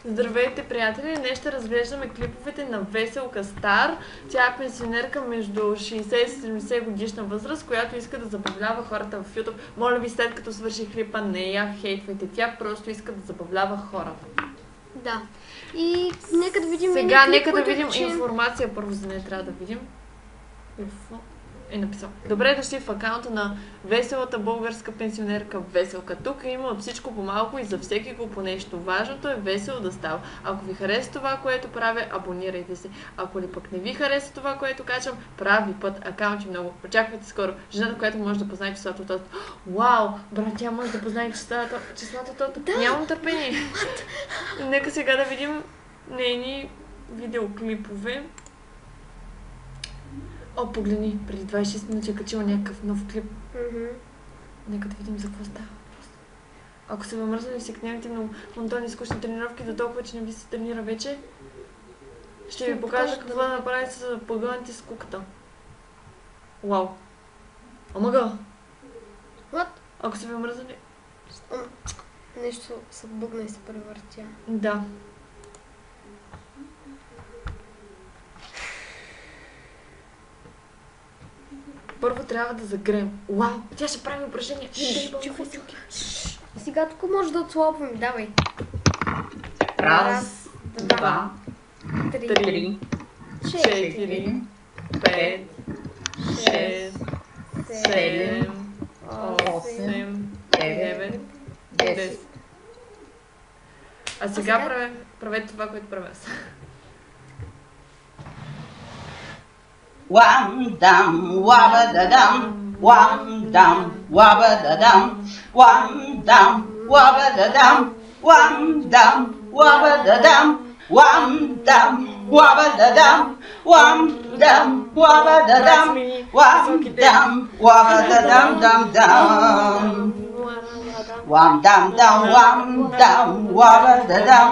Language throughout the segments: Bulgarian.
Здравейте, приятели! Днес ще разглеждаме клиповете на Веселка Стар. Тя е пенсионерка между 60 и 70 годишна възраст, която иска да забавлява хората в YouTube. Моля ви, след като свърши клипа, не я хейтвайте. Тя просто иска да забавлява хората. Да. И нека да видим... Сега нека да видим информация. Първо за нея трябва да видим. Какво е написал? Добре дошли в акаунта на веселата българска пенсионерка Веселка. Тук има от всичко по-малко и за всеки го по нещо. Важното е весело да става. Ако ви хареса това, което правя, абонирайте се. Ако ли пък не ви хареса това, което качвам, прави път, акаунти много. Очаквайте скоро. Жената, която може да познае числата от този. Вау! Брат, тя може да познае числата от този. Да. Нямам търпение. Нека сега да видим нейни видеоклипове. О, погледни, преди 26 минути е качила някакъв нов клип. Нека да видим за какво става. Ако се въмръзнали в секнемите на монотонни скучни тренировки до толкова, че не ви се тренира вече, ще ви покажа какво да направите за да погълнете с куката. Вау! Омага! What? Ако се въмръзнали... Нещо се бъгна и се превъртя. Да. Първо трябва да загреем. Вау! Тя ще прави упражнение. Сега тук може да отслабваме. Давай. Раз, два, три, три, 4, 5, 6, 7, 8, 9, 10. А сега правете това, което правя аз. Wham dum wabba da dum, wham dum wabba da dum, wham dum wabba da dum, wham dum wabba da dum, wham dum wabba da dum, wham dum wabba da dum, wham dum wabba da dum dum dum, wham dum dum wabba da dum,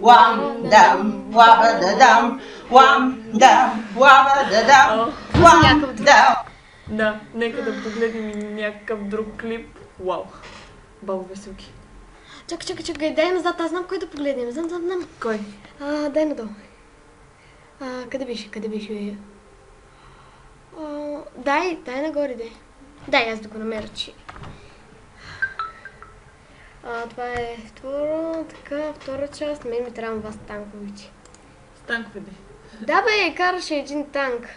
wham dum wabba da dum. Да, нека да погледнем някакъв друг клип. Вау! Баба Веселки. Чакай, дай назад, аз знам кой да погледнем. Знам. Кой? Дай надолу. Къде беше? Дай нагоре, дай. Дай, аз да го намеря, че... Това е втора част. Мен ми трябва вас танковите. Танкове де. Да бе, караше един танк.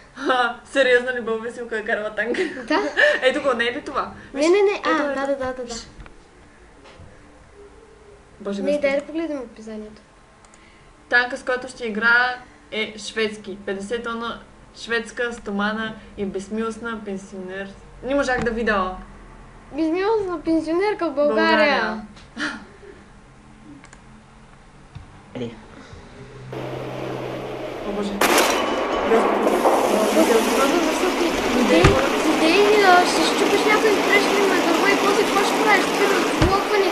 Сериозно ли Баба Веселка е карала танк? Да. Ето го, не е ли това? Не. Да. Боже, не, дай да погледнем описанието. Танка, с който ще играе е шведски. 50 тона шведска стомана и безмилостна пенсионер. Не можах да видя. Безмилостна пенсионерка в България. О, Боже. Идей, ще щупиш някой грешни на дърво и после какво ще правиш? Спирам блокване.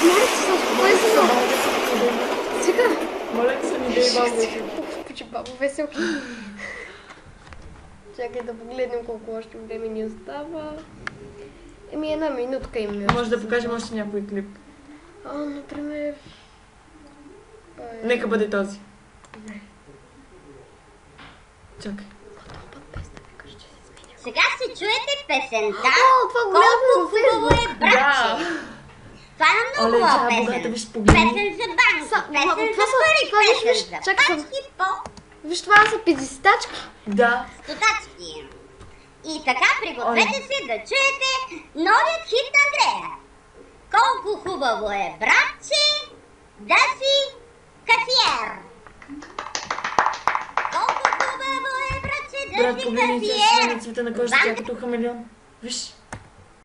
Моля ти се, успокой се. Сега. Моля ти се, ми дай Баба Веселки. Почи Баба Веселки. Чакай да погледнем колко още време ни остава. Една минутка им. Може да покажем още някой клип. Например... Нека бъде този. Чакай. Сега се чуете песента. Колко хубаво е, братче. Това е много хубава песен. Песен за банки, песен за пари, песен за пачки по... Виж, това са 50-тачки. Да. Стотачки. И така пригответе се да чуете новият хит на Андрея. Колко хубаво е, братче, да си касиер. Колко хубаво е, братче, да Брат, си погледни, тя касиер. си на цвета на кожата, тя като хамелеон. Виж.